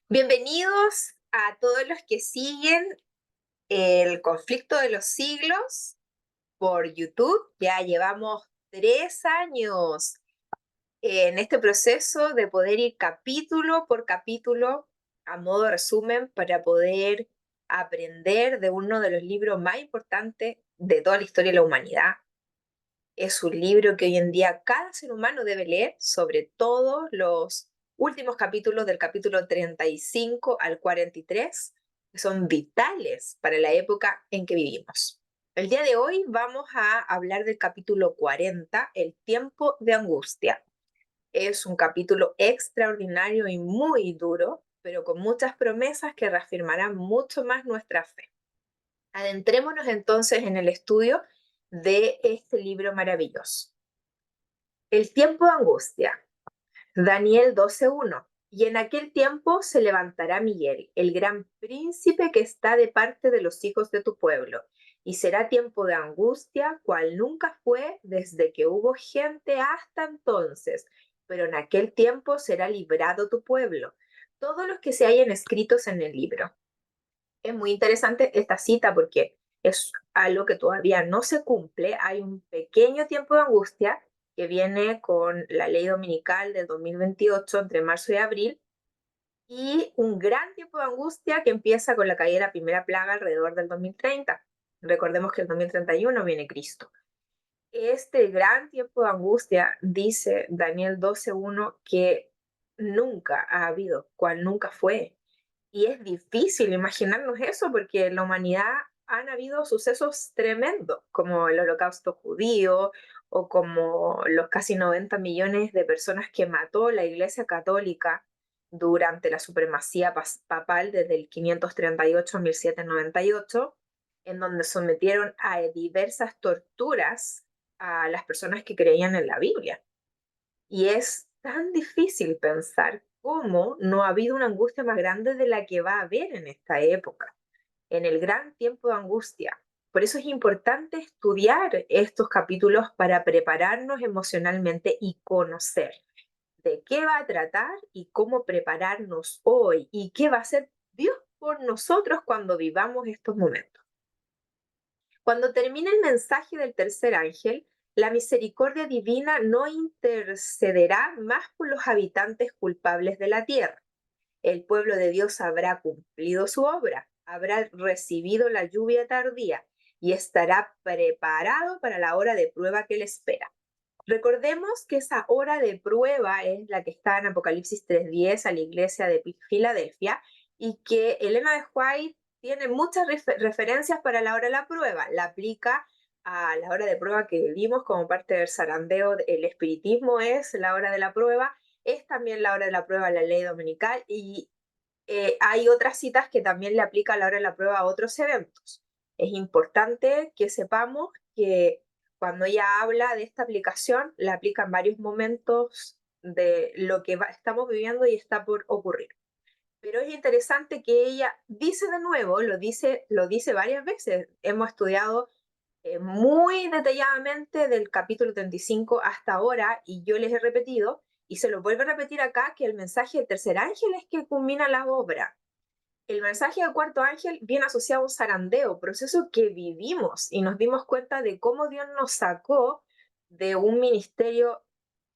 Bienvenidos a todos los que siguen el conflicto de los siglos por YouTube. Ya llevamos 3 años en este proceso de poder ir capítulo por capítulo a modo de resumen para poder aprender de uno de los libros más importantes de toda la historia de la humanidad. Es un libro que hoy en día cada ser humano debe leer, sobre todo los últimos capítulos del capítulo 35 al 43, que son vitales para la época en que vivimos. El día de hoy vamos a hablar del capítulo 40, El tiempo de angustia. Es un capítulo extraordinario y muy duro, pero con muchas promesas que reafirmarán mucho más nuestra fe. Adentrémonos entonces en el estudio de este libro maravilloso. El tiempo de angustia. Daniel 12:1. Y en aquel tiempo se levantará Miguel, el gran príncipe que está de parte de los hijos de tu pueblo, y será tiempo de angustia, cual nunca fue desde que hubo gente hasta entonces, pero en aquel tiempo será librado tu pueblo, todos los que se hayan escritos en el libro. Es muy interesante esta cita porque es algo que todavía no se cumple. Hay un pequeño tiempo de angustia que viene con la ley dominical del 2028 entre marzo y abril, y un gran tiempo de angustia que empieza con la caída de la primera plaga alrededor del 2030. Recordemos que el 2031 viene Cristo. Este gran tiempo de angustia, dice Daniel 12:1, que nunca ha habido, cual nunca fue. Y es difícil imaginarnos eso porque en la humanidad han habido sucesos tremendos, como el holocausto judío o como los casi 90 millones de personas que mató la Iglesia Católica durante la supremacía papal desde el 538 a 1798, en donde sometieron a diversas torturas a las personas que creían en la Biblia. Y es tan difícil pensar cómo no ha habido una angustia más grande de la que va a haber en esta época, en el gran tiempo de angustia. Por eso es importante estudiar estos capítulos para prepararnos emocionalmente y conocer de qué va a tratar y cómo prepararnos hoy y qué va a hacer Dios por nosotros cuando vivamos estos momentos. Cuando termine el mensaje del tercer ángel, la misericordia divina no intercederá más por los habitantes culpables de la tierra. El pueblo de Dios habrá cumplido su obra, habrá recibido la lluvia tardía y estará preparado para la hora de prueba que le espera. Recordemos que esa hora de prueba es la que está en Apocalipsis 3:10 a la iglesia de Filadelfia, y que Elena de White tiene muchas referencias para la hora de la prueba. La aplica a la hora de prueba que vivimos como parte del zarandeo. El espiritismo es la hora de la prueba, es también la hora de la prueba la ley dominical, y hay otras citas que también le aplica a la hora de la prueba a otros eventos. Es importante que sepamos que cuando ella habla de esta aplicación, la aplica en varios momentos de lo que estamos viviendo y está por ocurrir. Pero es interesante que ella dice de nuevo, lo dice varias veces. Hemos estudiado muy detalladamente del capítulo 35 hasta ahora, y yo les he repetido, y se lo vuelvo a repetir acá, que el mensaje del tercer ángel es que culmina la obra. El mensaje del cuarto ángel viene asociado a un zarandeo, proceso que vivimos y nos dimos cuenta de cómo Dios nos sacó de un ministerio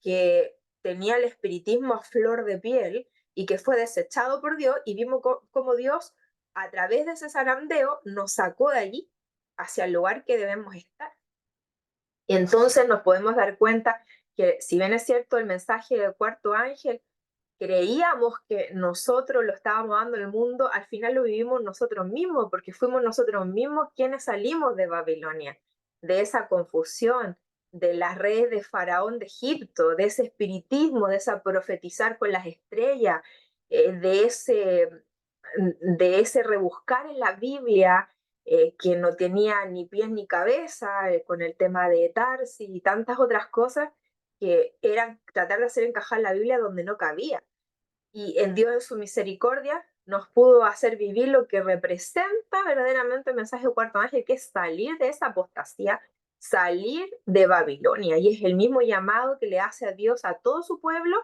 que tenía el espiritismo a flor de piel y que fue desechado por Dios, y vimos cómo Dios, a través de ese zarandeo, nos sacó de allí hacia el lugar que debemos estar. Y entonces nos podemos dar cuenta que, si bien es cierto el mensaje del cuarto ángel, creíamos que nosotros lo estábamos dando al mundo, al final lo vivimos nosotros mismos, porque fuimos nosotros mismos quienes salimos de Babilonia, de esa confusión, de las redes de Faraón de Egipto, de ese espiritismo, de esa profetizar con las estrellas, de ese rebuscar en la Biblia, que no tenía ni pies ni cabeza, con el tema de Tarsi y tantas otras cosas que eran tratar de hacer encajar la Biblia donde no cabía. Y en Dios, en su misericordia, nos pudo hacer vivir lo que representa verdaderamente el mensaje del cuarto ángel, que es salir de esa apostasía, salir de Babilonia. Y es el mismo llamado que le hace a Dios a todo su pueblo,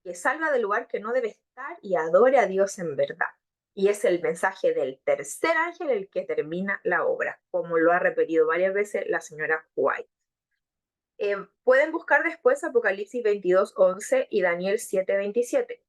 que salga del lugar que no debe estar y adore a Dios en verdad. Y es el mensaje del tercer ángel el que termina la obra, como lo ha repetido varias veces la señora White. Pueden buscar después Apocalipsis 22:11 y Daniel 7:27.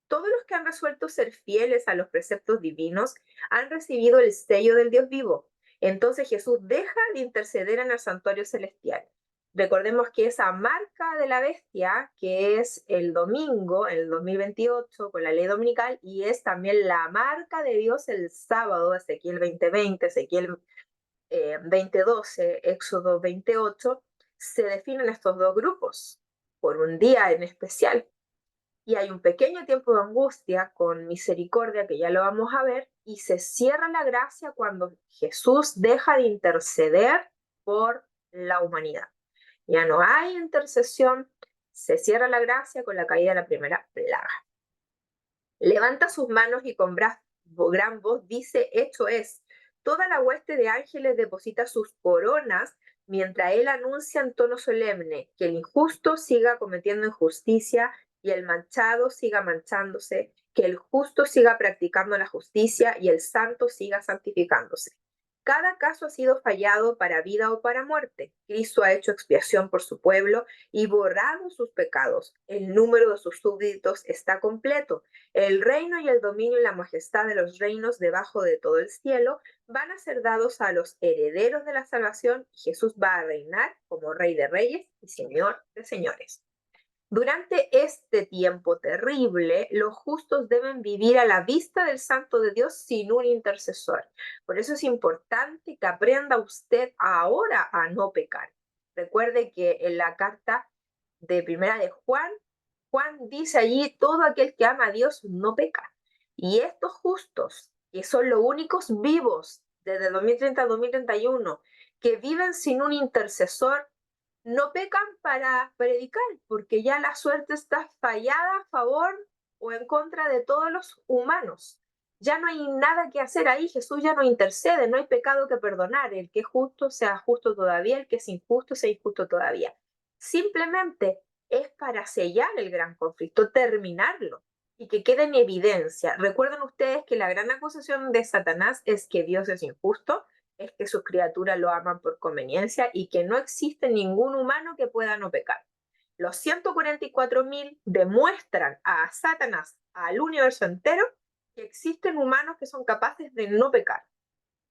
Todos los que han resuelto ser fieles a los preceptos divinos han recibido el sello del Dios vivo. Entonces Jesús deja de interceder en el santuario celestial. Recordemos que esa marca de la bestia, que es el domingo, el 2028, con la ley dominical, y es también la marca de Dios el sábado, Ezequiel 20:20, Ezequiel 20:12, Éxodo 28, se definen estos dos grupos por un día en especial. Y hay un pequeño tiempo de angustia con misericordia, que ya lo vamos a ver, y se cierra la gracia cuando Jesús deja de interceder por la humanidad. Ya no hay intercesión, se cierra la gracia con la caída de la primera plaga. Levanta sus manos y con gran voz dice, hecho es. Toda la hueste de ángeles deposita sus coronas mientras él anuncia en tono solemne que el injusto siga cometiendo injusticia y el manchado siga manchándose, que el justo siga practicando la justicia y el santo siga santificándose. Cada caso ha sido fallado para vida o para muerte. Cristo ha hecho expiación por su pueblo y borrado sus pecados. El número de sus súbditos está completo. El reino y el dominio y la majestad de los reinos debajo de todo el cielo van a ser dados a los herederos de la salvación y Jesús va a reinar como Rey de Reyes y Señor de Señores. Durante este tiempo terrible, los justos deben vivir a la vista del Santo de Dios sin un intercesor. Por eso es importante que aprenda usted ahora a no pecar. Recuerde que en la carta de primera de Juan, Juan dice allí, todo aquel que ama a Dios no peca. Y estos justos, que son los únicos vivos desde 2030 a 2031, que viven sin un intercesor, no pecan para predicar, porque ya la suerte está fallada a favor o en contra de todos los humanos. Ya no hay nada que hacer ahí, Jesús ya no intercede, no hay pecado que perdonar. El que es justo sea justo todavía, el que es injusto sea injusto todavía. Simplemente es para sellar el gran conflicto, terminarlo y que quede en evidencia. Recuerden ustedes que la gran acusación de Satanás es que Dios es injusto, es que sus criaturas lo aman por conveniencia y que no existe ningún humano que pueda no pecar. Los 144.000 demuestran a Satanás, al universo entero, que existen humanos que son capaces de no pecar.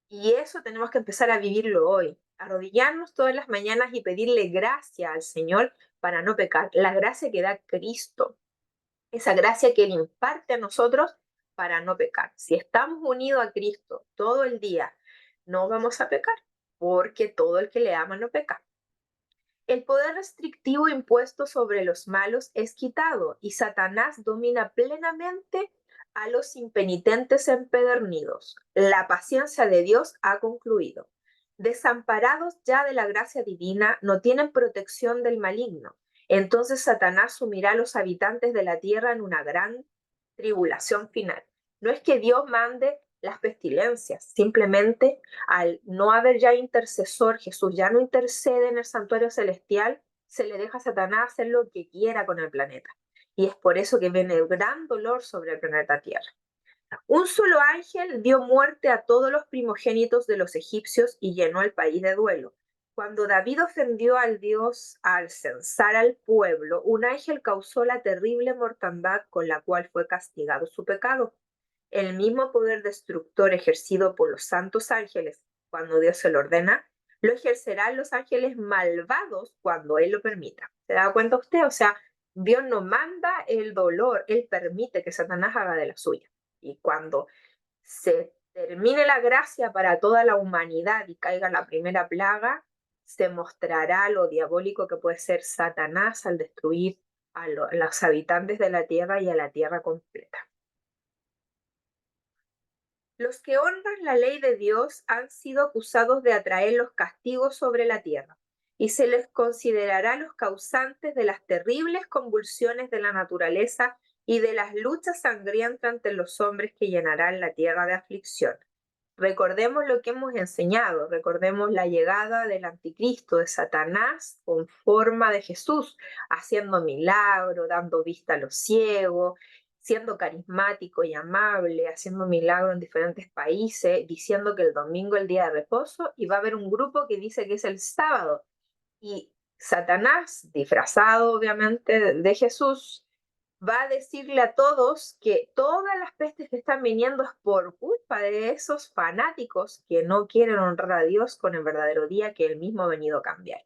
Y eso tenemos que empezar a vivirlo hoy, arrodillarnos todas las mañanas y pedirle gracia al Señor para no pecar, la gracia que da Cristo, esa gracia que Él imparte a nosotros para no pecar. Si estamos unidos a Cristo todo el día, no vamos a pecar, porque todo el que le ama no peca. El poder restrictivo impuesto sobre los malos es quitado y Satanás domina plenamente a los impenitentes empedernidos. La paciencia de Dios ha concluido. Desamparados ya de la gracia divina, no tienen protección del maligno. Entonces Satanás sumirá a los habitantes de la tierra en una gran tribulación final. No es que Dios mande las pestilencias, simplemente al no haber ya intercesor, Jesús ya no intercede en el santuario celestial, se le deja a Satanás hacer lo que quiera con el planeta. Y es por eso que viene el gran dolor sobre el planeta Tierra. Un solo ángel dio muerte a todos los primogénitos de los egipcios y llenó el país de duelo. Cuando David ofendió al Dios al censar al pueblo, un ángel causó la terrible mortandad con la cual fue castigado su pecado. El mismo poder destructor ejercido por los santos ángeles cuando Dios se lo ordena, lo ejercerán los ángeles malvados cuando Él lo permita. ¿Se da cuenta usted? O sea, Dios no manda el dolor, Él permite que Satanás haga de la suya. Y cuando se termine la gracia para toda la humanidad y caiga la primera plaga, se mostrará lo diabólico que puede ser Satanás al destruir a los habitantes de la tierra y a la tierra completa. Los que honran la ley de Dios han sido acusados de atraer los castigos sobre la tierra, y se les considerará los causantes de las terribles convulsiones de la naturaleza y de las luchas sangrientas entre los hombres que llenarán la tierra de aflicción. recordemos lo que hemos enseñado, recordemos la llegada del anticristo, de Satanás, con forma de Jesús, haciendo milagros, dando vista a los ciegos, siendo carismático y amable, haciendo milagros en diferentes países, diciendo que el domingo es el día de reposo, y va a haber un grupo que dice que es el sábado. Y Satanás, disfrazado obviamente de Jesús, va a decirle a todos que todas las pestes que están viniendo es por culpa de esos fanáticos que no quieren honrar a Dios con el verdadero día que él mismo ha venido a cambiar.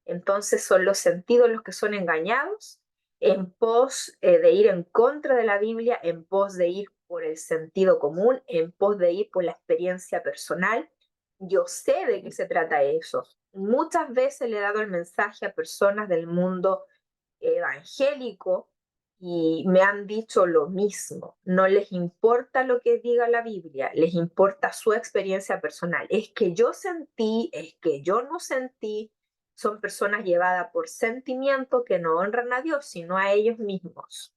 Entonces son los sentidos los que son engañados en pos de ir en contra de la Biblia, en pos de ir por el sentido común, en pos de ir por la experiencia personal. Yo sé de qué se trata eso. Muchas veces le he dado el mensaje a personas del mundo evangélico y me han dicho lo mismo. No les importa lo que diga la Biblia, les importa su experiencia personal. Es que yo sentí, es que yo no sentí. Son personas llevadas por sentimiento que no honran a Dios, sino a ellos mismos.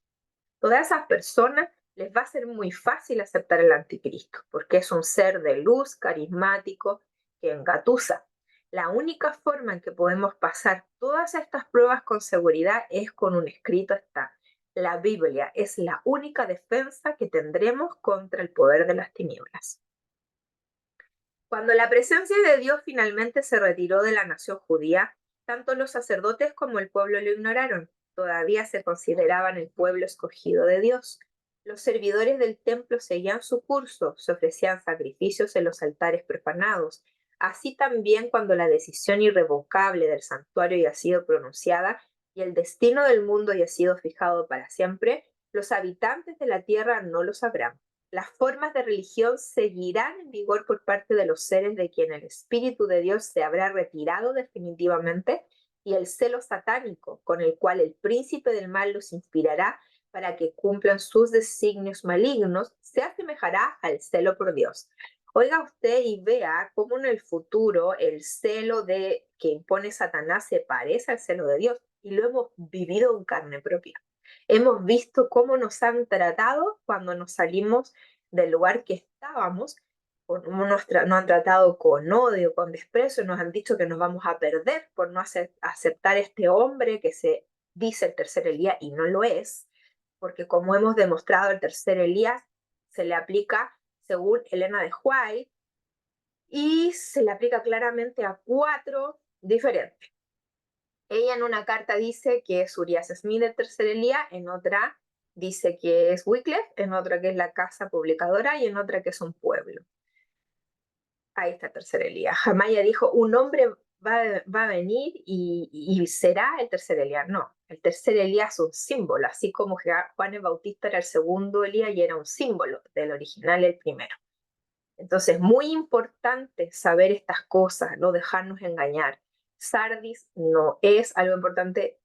Todas esas personas les va a ser muy fácil aceptar el anticristo, porque es un ser de luz, carismático, que engatusa. La única forma en que podemos pasar todas estas pruebas con seguridad es con un escrito está. La Biblia es la única defensa que tendremos contra el poder de las tinieblas. Cuando la presencia de Dios finalmente se retiró de la nación judía, tanto los sacerdotes como el pueblo lo ignoraron. Todavía se consideraban el pueblo escogido de Dios. Los servidores del templo seguían su curso, se ofrecían sacrificios en los altares profanados. Así también cuando la decisión irrevocable del santuario ya ha sido pronunciada y el destino del mundo ya ha sido fijado para siempre, los habitantes de la tierra no lo sabrán. Las formas de religión seguirán en vigor por parte de los seres de quien el Espíritu de Dios se habrá retirado definitivamente y el celo satánico con el cual el príncipe del mal los inspirará para que cumplan sus designios malignos se asemejará al celo por Dios. Oiga usted y vea cómo en el futuro el celo que impone Satanás se parece al celo de Dios y lo hemos vivido en carne propia. Hemos visto cómo nos han tratado cuando nos salimos del lugar que estábamos, cómo nos han tratado con odio, con desprecio, nos han dicho que nos vamos a perder por no aceptar este hombre que se dice el tercer Elías y no lo es, porque como hemos demostrado, el tercer Elías se le aplica, según Elena de White, y se le aplica claramente a 4 diferentes. Ella en una carta dice que es Urias Smith el tercer Elías, en otra dice que es Wycliffe, en otra que es la casa publicadora y en otra que es un pueblo. Ahí está el tercer Elías. Jamaya dijo, un hombre va a venir y será el tercer Elías. No, el tercer Elías es un símbolo, así como que Juan el Bautista era el segundo Elías y era un símbolo del original, el primero. Entonces, muy importante saber estas cosas, no dejarnos engañar. Sardis no es algo importante,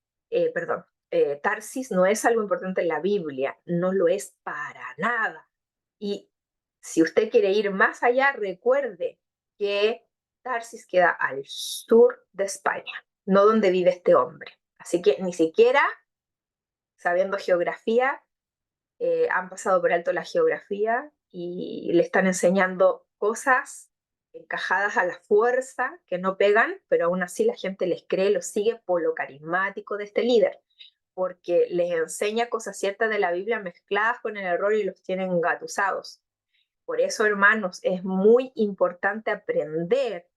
Tarsis no es algo importante en la Biblia, no lo es para nada. Y si usted quiere ir más allá, recuerde que Tarsis queda al sur de España, no donde vive este hombre. Así que ni siquiera, sabiendo geografía, han pasado por alto la geografía y le están enseñando cosas encajadas a la fuerza que no pegan, pero aún así la gente les cree, los sigue por lo carismático de este líder, porque les enseña cosas ciertas de la Biblia mezcladas con el error y los tienen engatusados. Por eso, hermanos, es muy importante aprender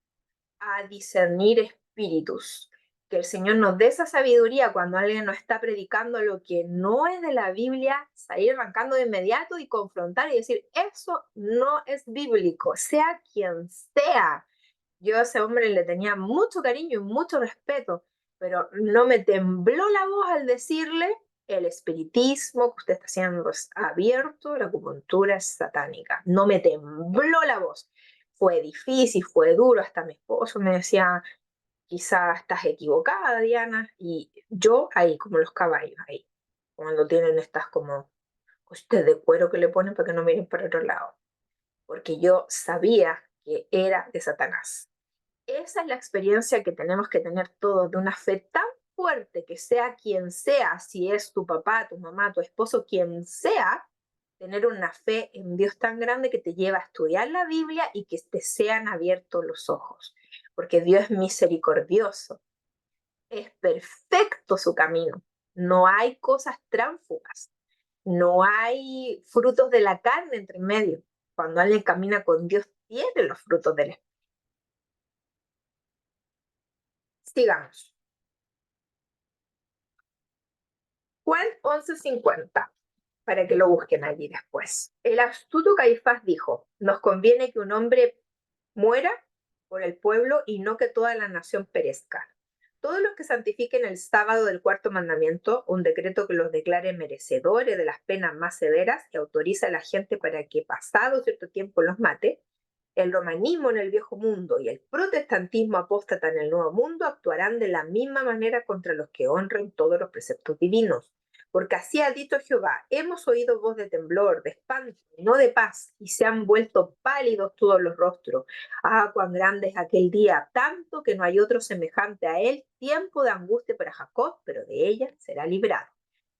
a discernir espíritus. Que el Señor nos dé esa sabiduría cuando alguien nos está predicando lo que no es de la Biblia, salir arrancando de inmediato y confrontar y decir, eso no es bíblico, sea quien sea. Yo a ese hombre le tenía mucho cariño y mucho respeto, pero no me tembló la voz al decirle, el espiritismo que usted está haciendo es abierto, la acupuntura es satánica. No me tembló la voz. Fue difícil, fue duro, hasta mi esposo me decía, quizás estás equivocada, Diana, y yo ahí, como los caballos, ahí, cuando tienen estas como cositas de cuero que le ponen para que no miren para otro lado, porque yo sabía que era de Satanás. Esa es la experiencia que tenemos que tener todos, de una fe tan fuerte que sea quien sea, si es tu papá, tu mamá, tu esposo, quien sea, tener una fe en Dios tan grande que te lleva a estudiar la Biblia y que te sean abiertos los ojos, porque Dios es misericordioso, es perfecto su camino, no hay cosas tránfugas, no hay frutos de la carne entre medio. Cuando alguien camina con Dios, tiene los frutos del Espíritu. Sigamos. Juan 11:50, para que lo busquen allí después. El astuto Caifás dijo, nos conviene que un hombre muera por el pueblo y no que toda la nación perezca. Todos los que santifiquen el sábado del cuarto mandamiento, un decreto que los declare merecedores de las penas más severas y autoriza a la gente para que pasado cierto tiempo los mate, el romanismo en el viejo mundo y el protestantismo apóstata en el nuevo mundo actuarán de la misma manera contra los que honren todos los preceptos divinos. Porque así ha dicho Jehová, hemos oído voz de temblor, de espanto, no de paz, y se han vuelto pálidos todos los rostros. Ah, cuán grande es aquel día, tanto que no hay otro semejante a él, tiempo de angustia para Jacob, pero de ella será librado.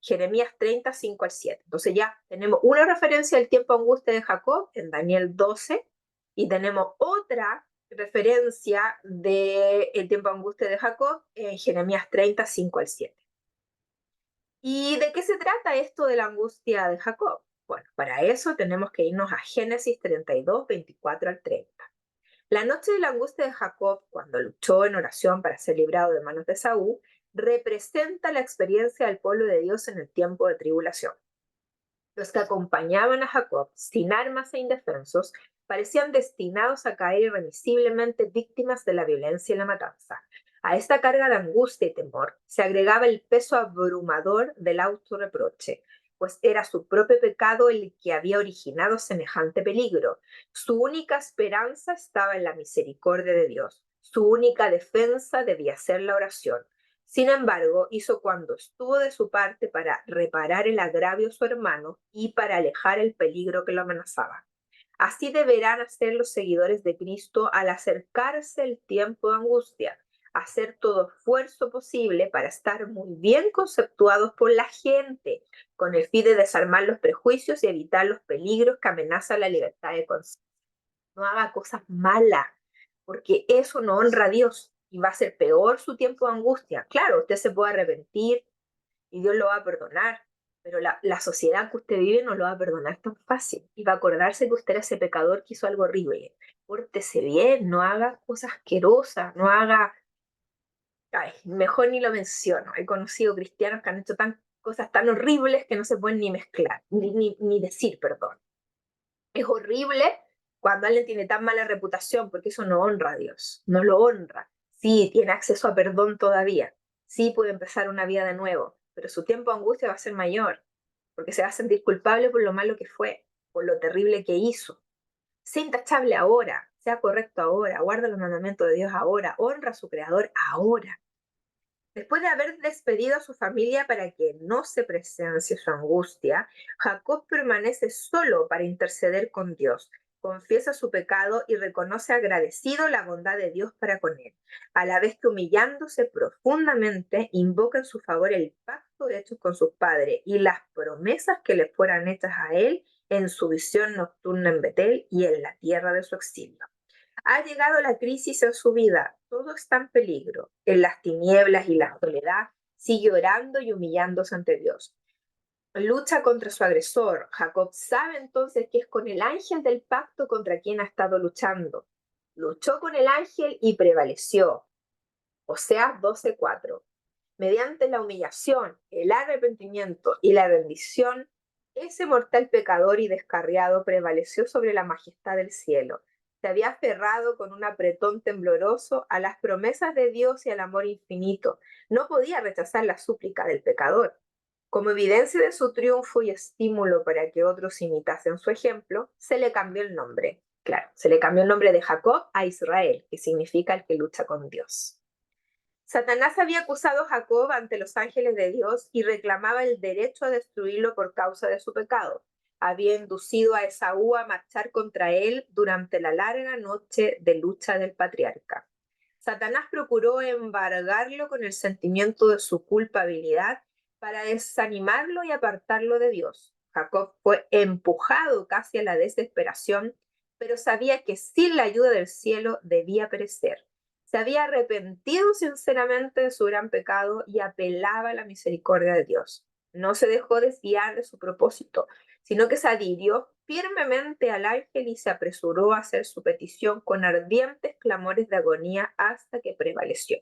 Jeremías 30:5-7. Entonces ya tenemos una referencia al tiempo de angustia de Jacob en Daniel 12, y tenemos otra referencia del tiempo de angustia de Jacob en Jeremías 30:5-7. ¿Y de qué se trata esto de la angustia de Jacob? Bueno, para eso tenemos que irnos a Génesis 32:24-30. La noche de la angustia de Jacob, cuando luchó en oración para ser librado de manos de Saúl, representa la experiencia del pueblo de Dios en el tiempo de tribulación. Los que acompañaban a Jacob, sin armas e indefensos, parecían destinados a caer irremisiblemente víctimas de la violencia y la matanza. A esta carga de angustia y temor se agregaba el peso abrumador del autorreproche, pues era su propio pecado el que había originado semejante peligro. Su única esperanza estaba en la misericordia de Dios. Su única defensa debía ser la oración. Sin embargo, hizo cuando estuvo de su parte para reparar el agravio a su hermano y para alejar el peligro que lo amenazaba. Así deberán hacer los seguidores de Cristo al acercarse el tiempo de angustia, hacer todo esfuerzo posible para estar muy bien conceptuados por la gente, con el fin de desarmar los prejuicios y evitar los peligros que amenazan la libertad de conciencia. No haga cosas malas, porque eso no honra a Dios y va a ser peor su tiempo de angustia. Claro, usted se puede arrepentir y Dios lo va a perdonar, pero la sociedad que usted vive no lo va a perdonar tan fácil y va a acordarse que usted era ese pecador que hizo algo horrible. Pórtese bien, no haga cosas asquerosas, no haga... Ay, mejor ni lo menciono. He conocido cristianos que han hecho cosas tan horribles que no se pueden ni mezclar, ni decir perdón. Es horrible cuando alguien tiene tan mala reputación, porque eso no honra a Dios, no lo honra. Sí, tiene acceso a perdón todavía, sí puede empezar una vida de nuevo, pero su tiempo de angustia va a ser mayor, porque se va a sentir culpable por lo malo que fue, por lo terrible que hizo. Sea intachable ahora, sea correcto ahora, guarda los mandamientos de Dios ahora, honra a su creador ahora. Después de haber despedido a su familia para que no se presencie su angustia, Jacob permanece solo para interceder con Dios. Confiesa su pecado y reconoce agradecido la bondad de Dios para con él, a la vez que humillándose profundamente invoca en su favor el pacto hecho con sus padres y las promesas que le fueran hechas a él en su visión nocturna en Betel y en la tierra de su exilio. Ha llegado la crisis en su vida, todo está en peligro. En las tinieblas y la soledad, sigue orando y humillándose ante Dios. Lucha contra su agresor. Jacob sabe entonces que es con el ángel del pacto contra quien ha estado luchando. Luchó con el ángel y prevaleció. Oseas 12:4. Mediante la humillación, el arrepentimiento y la rendición, ese mortal pecador y descarriado prevaleció sobre la majestad del cielo. Se había aferrado con un apretón tembloroso a las promesas de Dios y al amor infinito. No podía rechazar la súplica del pecador. Como evidencia de su triunfo y estímulo para que otros imitasen su ejemplo, se le cambió el nombre. Claro, se le cambió el nombre de Jacob a Israel, que significa el que lucha con Dios. Satanás había acusado a Jacob ante los ángeles de Dios y reclamaba el derecho a destruirlo por causa de su pecado. Había inducido a Esaú a marchar contra él durante la larga noche de lucha del patriarca. Satanás procuró embargarlo con el sentimiento de su culpabilidad para desanimarlo y apartarlo de Dios. Jacob fue empujado casi a la desesperación, pero sabía que sin la ayuda del cielo debía perecer. Se había arrepentido sinceramente de su gran pecado y apelaba a la misericordia de Dios. No se dejó desviar de su propósito, sino que se adhirió firmemente al ángel y se apresuró a hacer su petición con ardientes clamores de agonía hasta que prevaleció.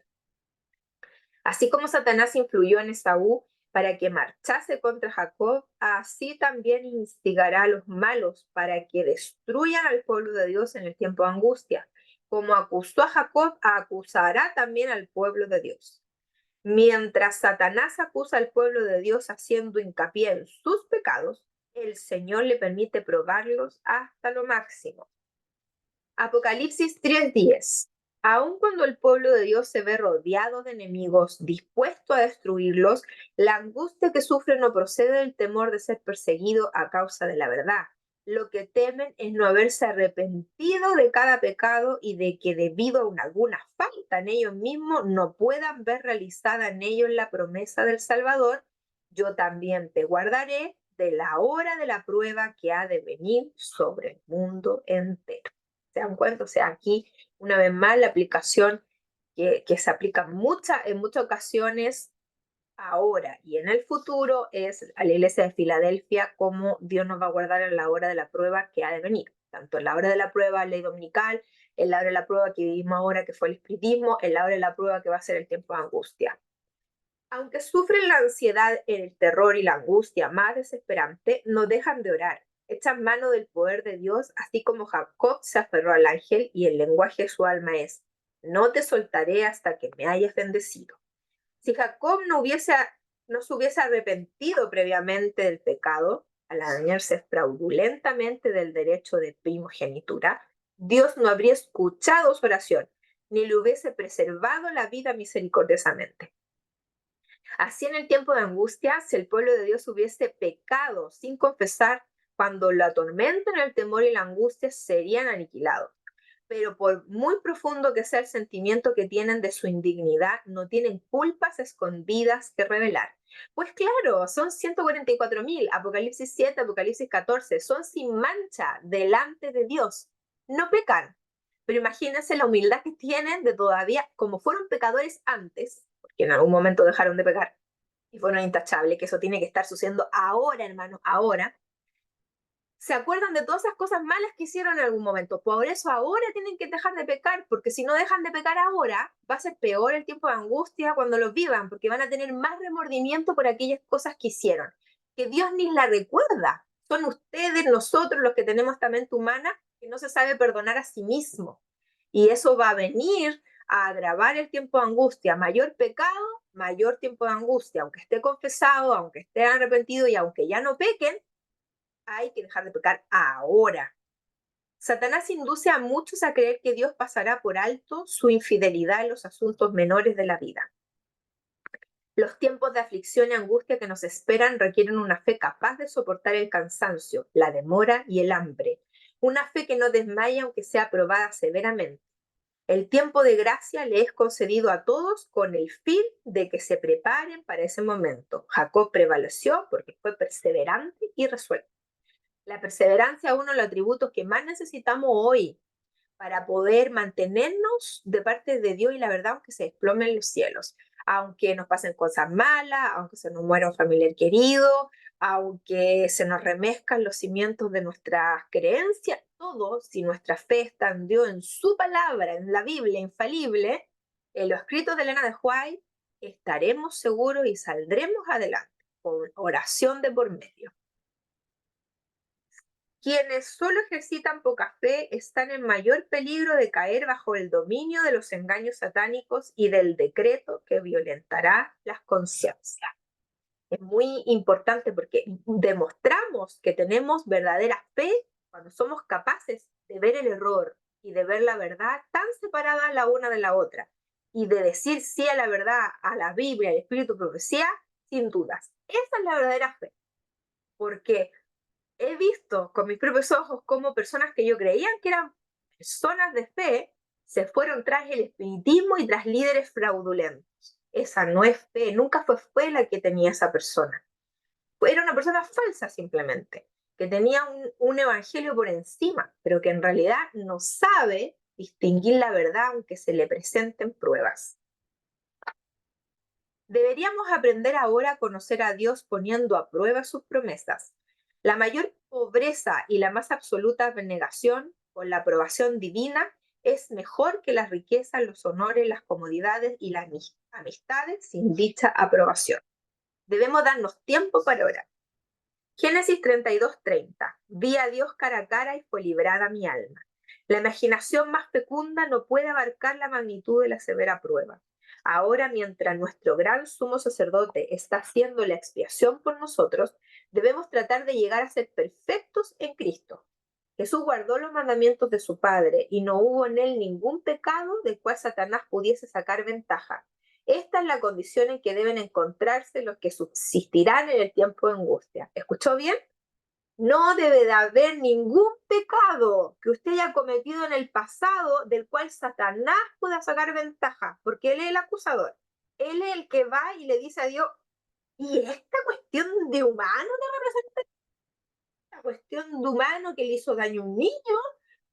Así como Satanás influyó en Esaú para que marchase contra Jacob, así también instigará a los malos para que destruyan al pueblo de Dios en el tiempo de angustia. Como acusó a Jacob, acusará también al pueblo de Dios. Mientras Satanás acusa al pueblo de Dios haciendo hincapié en sus pecados, el Señor le permite probarlos hasta lo máximo. Apocalipsis 3:10. Aun cuando el pueblo de Dios se ve rodeado de enemigos dispuestos a destruirlos, la angustia que sufre no procede del temor de ser perseguido a causa de la verdad. Lo que temen es no haberse arrepentido de cada pecado y de que debido a alguna falta en ellos mismos no puedan ver realizada en ellos la promesa del Salvador. Yo también te guardaré de la hora de la prueba que ha de venir sobre el mundo entero. ¿Se dan cuenta? O sea, aquí, una vez más, la aplicación que se aplica en muchas ocasiones ahora y en el futuro es a la iglesia de Filadelfia, cómo Dios nos va a guardar en la hora de la prueba que ha de venir. Tanto en la hora de la prueba, ley dominical, en la hora de la prueba que vivimos ahora, que fue el espiritismo, en la hora de la prueba que va a ser el tiempo de angustia. Aunque sufren la ansiedad, el terror y la angustia más desesperante, no dejan de orar. Echan mano del poder de Dios, así como Jacob se aferró al ángel y el lenguaje de su alma es, no te soltaré hasta que me hayas bendecido. Si Jacob no se hubiese arrepentido previamente del pecado, al adueñarse fraudulentamente del derecho de primogenitura, Dios no habría escuchado su oración, ni le hubiese preservado la vida misericordiosamente. Así en el tiempo de angustia, si el pueblo de Dios hubiese pecado sin confesar, cuando lo atormentan el temor y la angustia, serían aniquilados. Pero por muy profundo que sea el sentimiento que tienen de su indignidad, no tienen culpas escondidas que revelar. Pues claro, son 144,000, Apocalipsis 7, Apocalipsis 14, son sin mancha delante de Dios. No pecan. Pero imagínense la humildad que tienen de todavía, como fueron pecadores antes, porque en algún momento dejaron de pecar y fueron intachables, que eso tiene que estar sucediendo ahora, hermano, ahora. Se acuerdan de todas esas cosas malas que hicieron en algún momento. Por eso ahora tienen que dejar de pecar, porque si no dejan de pecar ahora, va a ser peor el tiempo de angustia cuando los vivan, porque van a tener más remordimiento por aquellas cosas que hicieron, que Dios ni la recuerda. Son ustedes, nosotros, los que tenemos esta mente humana, que no se sabe perdonar a sí mismo. Y eso va a venir a agravar el tiempo de angustia. Mayor pecado, mayor tiempo de angustia. Aunque esté confesado, aunque esté arrepentido y aunque ya no pequen, hay que dejar de pecar ahora. Satanás induce a muchos a creer que Dios pasará por alto su infidelidad en los asuntos menores de la vida. Los tiempos de aflicción y angustia que nos esperan requieren una fe capaz de soportar el cansancio, la demora y el hambre. Una fe que no desmaya aunque sea probada severamente. El tiempo de gracia le es concedido a todos con el fin de que se preparen para ese momento. Jacob prevaleció porque fue perseverante y resuelto. La perseverancia es uno de los atributos que más necesitamos hoy para poder mantenernos de parte de Dios y la verdad, aunque se desplomen los cielos, aunque nos pasen cosas malas, aunque se nos muera un familiar querido, aunque se nos remezcan los cimientos de nuestras creencias, todo, si nuestra fe está en Dios, en su palabra, en la Biblia infalible, en los escritos de Elena de White, estaremos seguros y saldremos adelante con oración de por medio. Quienes solo ejercitan poca fe están en mayor peligro de caer bajo el dominio de los engaños satánicos y del decreto que violentará las conciencias. Es muy importante porque demostramos que tenemos verdadera fe cuando somos capaces de ver el error y de ver la verdad tan separada la una de la otra y de decir sí a la verdad, a la Biblia, al Espíritu Profecía, sin dudas. Esa es la verdadera fe. Porque he visto con mis propios ojos cómo personas que yo creía que eran personas de fe se fueron tras el espiritismo y tras líderes fraudulentos. Esa no es fe, nunca fue fe la que tenía esa persona. Era una persona falsa simplemente, que tenía un evangelio por encima, pero que en realidad no sabe distinguir la verdad aunque se le presenten pruebas. Deberíamos aprender ahora a conocer a Dios poniendo a prueba sus promesas. La mayor pobreza y la más absoluta abnegación, con la aprobación divina, es mejor que las riquezas, los honores, las comodidades y las amistades sin dicha aprobación. Debemos darnos tiempo para orar. Génesis 32:30. Vi a Dios cara a cara y fue librada mi alma. La imaginación más fecunda no puede abarcar la magnitud de la severa prueba. Ahora, mientras nuestro gran sumo sacerdote está haciendo la expiación por nosotros, debemos tratar de llegar a ser perfectos en Cristo. Jesús guardó los mandamientos de su Padre y no hubo en él ningún pecado del cual Satanás pudiese sacar ventaja. Esta es la condición en que deben encontrarse los que subsistirán en el tiempo de angustia. ¿Escuchó bien? No debe de haber ningún pecado que usted haya cometido en el pasado del cual Satanás pueda sacar ventaja, porque él es el acusador. Él es el que va y le dice a Dios, ¿y esta cuestión de humano que representa? Esta cuestión de humano que le hizo daño a un niño,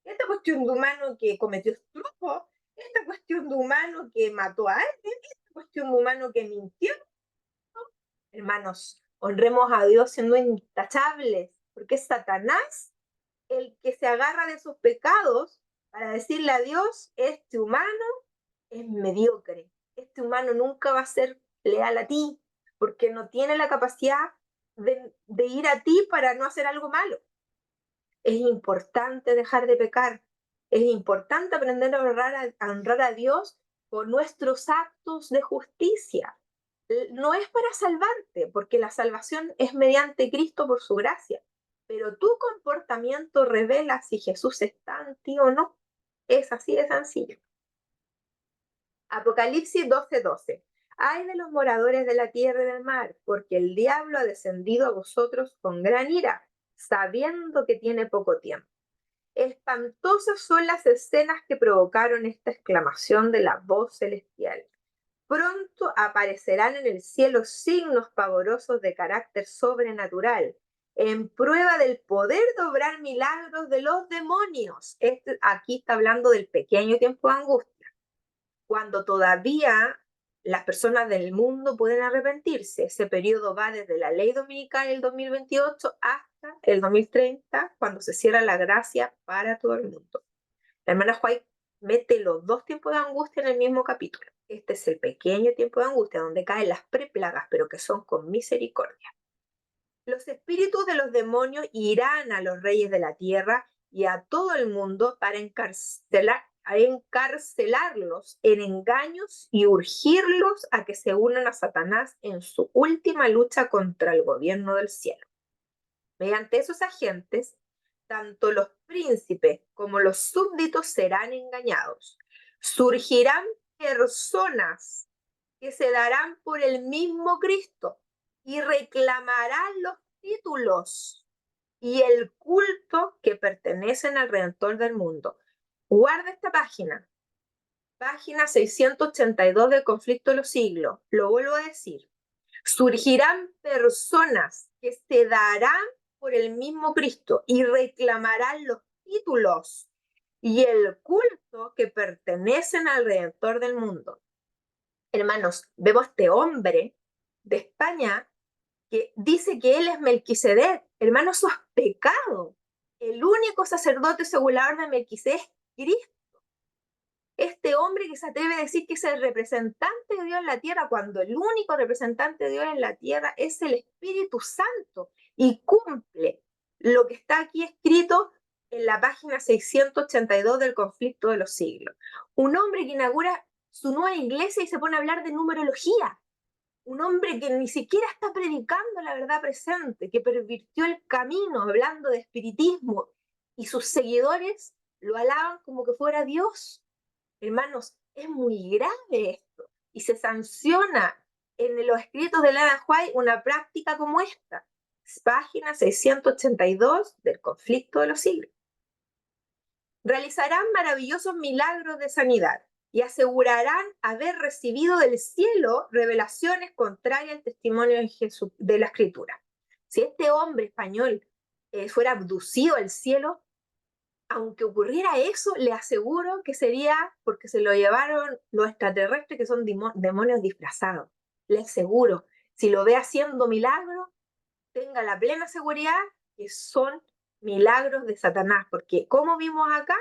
esta cuestión de humano que cometió estupro, esta cuestión de humano que mató a alguien, esta cuestión de humano que mintió. Hermanos, honremos a Dios siendo intachables, porque es Satanás el que se agarra de sus pecados para decirle a Dios, este humano es mediocre, este humano nunca va a ser leal a ti, porque no tiene la capacidad de ir a ti para no hacer algo malo. Es importante dejar de pecar, es importante aprender a honrar a Dios con nuestros actos de justicia. No es para salvarte, porque la salvación es mediante Cristo por su gracia, pero tu comportamiento revela si Jesús está en ti o no. Es así de sencillo. Apocalipsis 12:12. Ay de los moradores de la tierra y del mar, porque el diablo ha descendido a vosotros con gran ira, sabiendo que tiene poco tiempo. Espantosas son las escenas que provocaron esta exclamación de la voz celestial. Pronto aparecerán en el cielo signos pavorosos de carácter sobrenatural, en prueba del poder de obrar milagros de los demonios. Aquí está hablando del pequeño tiempo de angustia, cuando todavía las personas del mundo pueden arrepentirse. Ese periodo va desde la ley dominical del 2028 hasta el 2030, cuando se cierra la gracia para todo el mundo. La hermana White mete los dos tiempos de angustia en el mismo capítulo. Este es el pequeño tiempo de angustia, donde caen las preplagas, pero que son con misericordia. Los espíritus de los demonios irán a los reyes de la tierra y a todo el mundo para encarcelarlos en engaños y urgirlos a que se unan a Satanás en su última lucha contra el gobierno del cielo. Mediante esos agentes, tanto los príncipes como los súbditos serán engañados. Surgirán personas que se darán por el mismo Cristo y reclamarán los títulos y el culto que pertenecen al Redentor del mundo. Guarda esta página 682 del Conflicto de los Siglos. Lo vuelvo a decir. Surgirán personas que se darán por el mismo Cristo y reclamarán los títulos y el culto que pertenecen al Redentor del mundo. Hermanos, vemos a este hombre de España que dice que él es Melquisedec. Hermanos, eso es pecado. El único sacerdote según la orden de Melquisedec es Cristo. Este hombre que se atreve a decir que es el representante de Dios en la tierra, cuando el único representante de Dios en la tierra es el Espíritu Santo y cumple lo que está aquí escrito en la página 682 del Conflicto de los Siglos. Un hombre que inaugura su nueva iglesia y se pone a hablar de numerología. Un hombre que ni siquiera está predicando la verdad presente, que pervirtió el camino hablando de espiritismo y sus seguidores lo alaban como que fuera Dios. Hermanos, es muy grave esto y se sanciona en los escritos de Ellen White una práctica como esta. Página 682 del Conflicto de los Siglos. Realizarán maravillosos milagros de sanidad y asegurarán haber recibido del cielo revelaciones contrarias al testimonio de la Escritura. Si este hombre español fuera abducido al cielo, aunque ocurriera eso, le aseguro que sería porque se lo llevaron los extraterrestres, que son demonios disfrazados. Le aseguro, si lo ve haciendo milagros, tenga la plena seguridad que son milagros de Satanás, porque como vimos acá,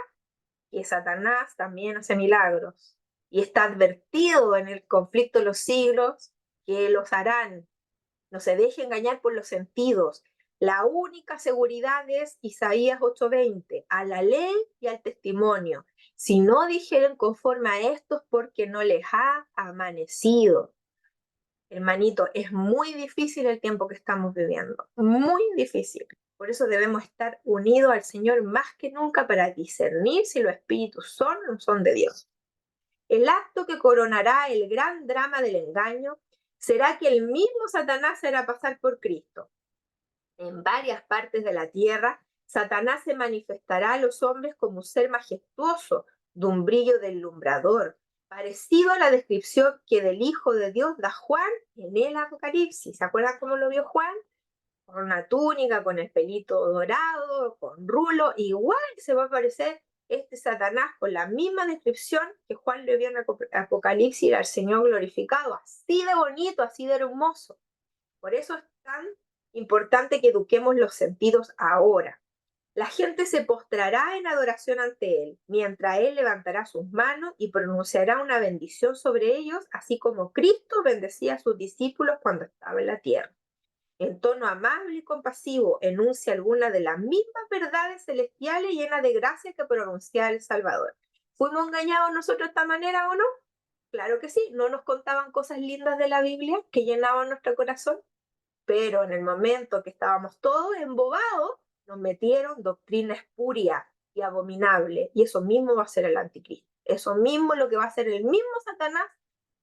que Satanás también hace milagros y está advertido en el conflicto de los siglos que los harán. No se deje engañar por los sentidos. La única seguridad es Isaías 8:20, a la ley y al testimonio. Si no dijeron conforme a estos, porque no les ha amanecido. Hermanito, es muy difícil el tiempo que estamos viviendo, muy difícil. Por eso debemos estar unidos al Señor más que nunca para discernir si los espíritus son o no son de Dios. El acto que coronará el gran drama del engaño será que el mismo Satanás será pasar por Cristo. En varias partes de la tierra, Satanás se manifestará a los hombres como un ser majestuoso, de un brillo deslumbrador, parecido a la descripción que del Hijo de Dios da Juan en el Apocalipsis. ¿Se acuerdan cómo lo vio Juan? Con una túnica, con el pelito dorado, con rulo, igual se va a aparecer este Satanás con la misma descripción que Juan le vio en Apocalipsis al Señor glorificado, así de bonito, así de hermoso. Por eso es tan importante que eduquemos los sentidos ahora. La gente se postrará en adoración ante él, mientras él levantará sus manos y pronunciará una bendición sobre ellos, así como Cristo bendecía a sus discípulos cuando estaba en la tierra. En tono amable y compasivo, enuncia algunas de las mismas verdades celestiales llenas de gracia que pronunciaba el Salvador. ¿Fuimos engañados nosotros de esta manera o no? Claro que sí, no nos contaban cosas lindas de la Biblia que llenaban nuestro corazón, pero en el momento que estábamos todos embobados, nos metieron doctrina espuria y abominable, y eso mismo va a ser el anticristo. Eso mismo es lo que va a hacer el mismo Satanás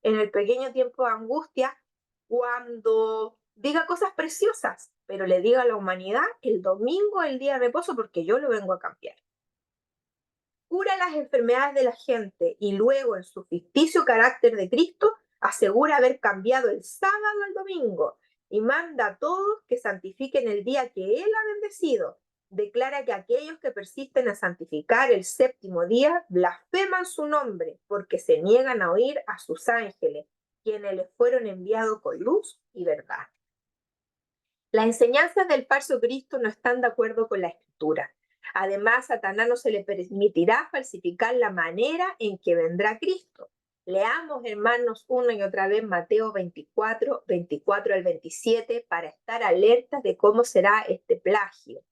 en el pequeño tiempo de angustia, cuando diga cosas preciosas, pero le diga a la humanidad el domingo es el día de reposo porque yo lo vengo a cambiar. Cura las enfermedades de la gente y luego en su ficticio carácter de Cristo asegura haber cambiado el sábado al domingo y manda a todos que santifiquen el día que Él ha bendecido. Declara que aquellos que persisten a santificar el séptimo día blasfeman su nombre porque se niegan a oír a sus ángeles, quienes les fueron enviados con luz y verdad. Las enseñanzas del falso Cristo no están de acuerdo con la Escritura. Además, a Satanás no se le permitirá falsificar la manera en que vendrá Cristo. Leamos, hermanos, una y otra vez Mateo 24 al 27, para estar alertas de cómo será este plagio.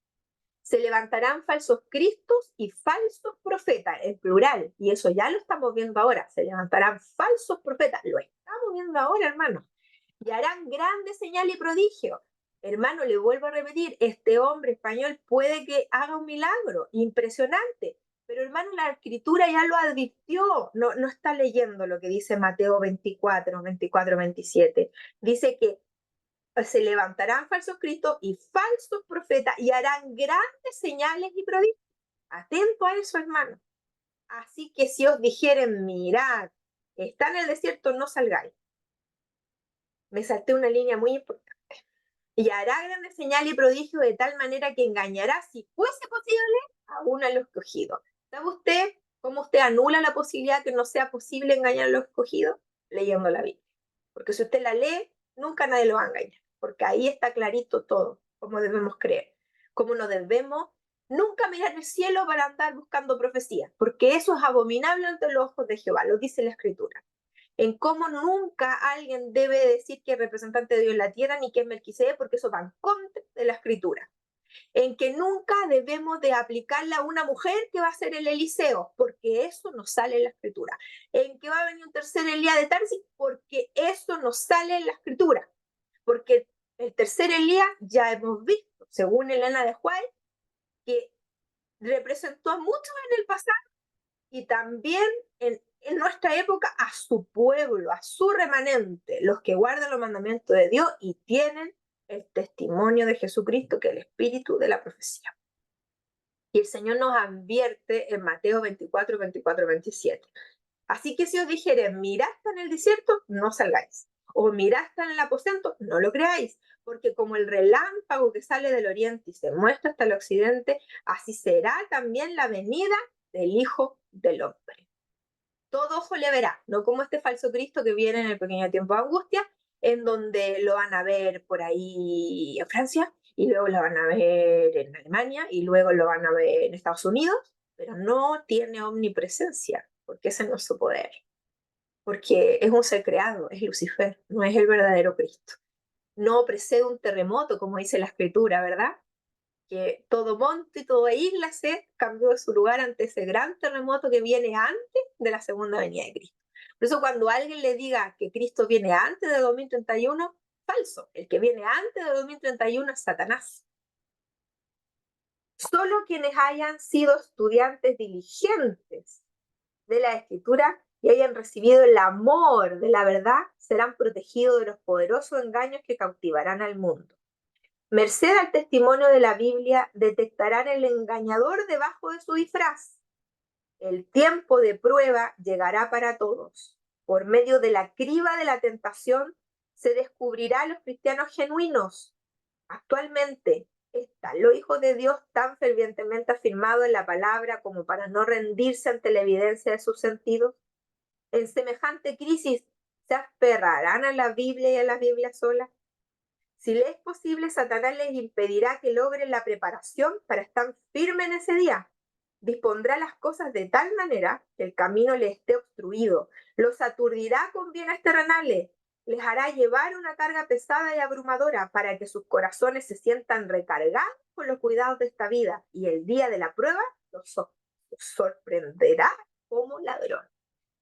Se levantarán falsos cristos y falsos profetas, en plural, y eso ya lo estamos viendo ahora. Se levantarán falsos profetas, lo estamos viendo ahora, hermanos, y harán grandes señales y prodigios. Hermano, le vuelvo a repetir, este hombre español puede que haga un milagro impresionante, pero hermano, la escritura ya lo advirtió, no está leyendo lo que dice Mateo 27. Dice que se levantarán falsos cristos y falsos profetas y harán grandes señales y prodigios. Atento a eso, hermano. Así que si os dijeren, mirad, está en el desierto, no salgáis. Me salté una línea muy importante. Y hará grandes señales y prodigios de tal manera que engañará, si fuese posible, aún a los escogidos. ¿Sabe usted cómo usted anula la posibilidad que no sea posible engañar a los escogidos? Leyendo la Biblia. Porque si usted la lee, nunca nadie lo va a engañar. Porque ahí está clarito todo, cómo debemos creer. Cómo no debemos nunca mirar el cielo para andar buscando profecías. Porque eso es abominable ante los ojos de Jehová, lo dice la Escritura. En cómo nunca alguien debe decir que es representante de Dios en la tierra ni que es Melquisedec, porque eso va en contra de la Escritura. En que nunca debemos de aplicarla a una mujer que va a ser el Eliseo, porque eso no sale en la Escritura. En que va a venir un tercer Elías de Tarsis, porque eso no sale en la Escritura. Porque el tercer Elías ya hemos visto, según Elena de White, que representó a muchos en el pasado y también en nuestra época a su pueblo, a su remanente, los que guardan los mandamientos de Dios y tienen el testimonio de Jesucristo, que es el espíritu de la profecía. Y el Señor nos advierte en Mateo 27. Así que si os dijere, mirad en el desierto, no salgáis. o mirá está en el aposento, no lo creáis, porque como el relámpago que sale del oriente y se muestra hasta el occidente, así será también la venida del Hijo del Hombre. Todo ojo le verá, no como este falso Cristo que viene en el pequeño tiempo de angustia, en donde lo van a ver por ahí en Francia, y luego lo van a ver en Alemania, y luego lo van a ver en Estados Unidos, pero no tiene omnipresencia, porque ese no es su poder, porque es un ser creado, es Lucifer, no es el verdadero Cristo. No precede un terremoto, como dice la escritura, ¿verdad? Que todo monte y toda isla se cambió de su lugar ante ese gran terremoto que viene antes de la segunda venida de Cristo. Por eso cuando alguien le diga que Cristo viene antes de 2031, falso. El que viene antes de 2031 es Satanás. Solo quienes hayan sido estudiantes diligentes de la Escritura y hayan recibido el amor de la verdad serán protegidos de los poderosos engaños que cautivarán al mundo. Merced al testimonio de la Biblia, detectarán el engañador debajo de su disfraz. El tiempo de prueba llegará para todos. Por medio de la criba de la tentación, se descubrirá a los cristianos genuinos. Actualmente, ¿están los hijos de Dios tan fervientemente afirmados en la palabra como para no rendirse ante la evidencia de sus sentidos? En semejante crisis, ¿se aferrarán a la Biblia y a la Biblia sola? Si les es posible, Satanás les impedirá que logren la preparación para estar firmes en ese día. Dispondrá las cosas de tal manera que el camino les esté obstruido. Los aturdirá con bienes terrenales. Les hará llevar una carga pesada y abrumadora para que sus corazones se sientan recargados con los cuidados de esta vida. Y el día de la prueba los sorprenderá como ladrón.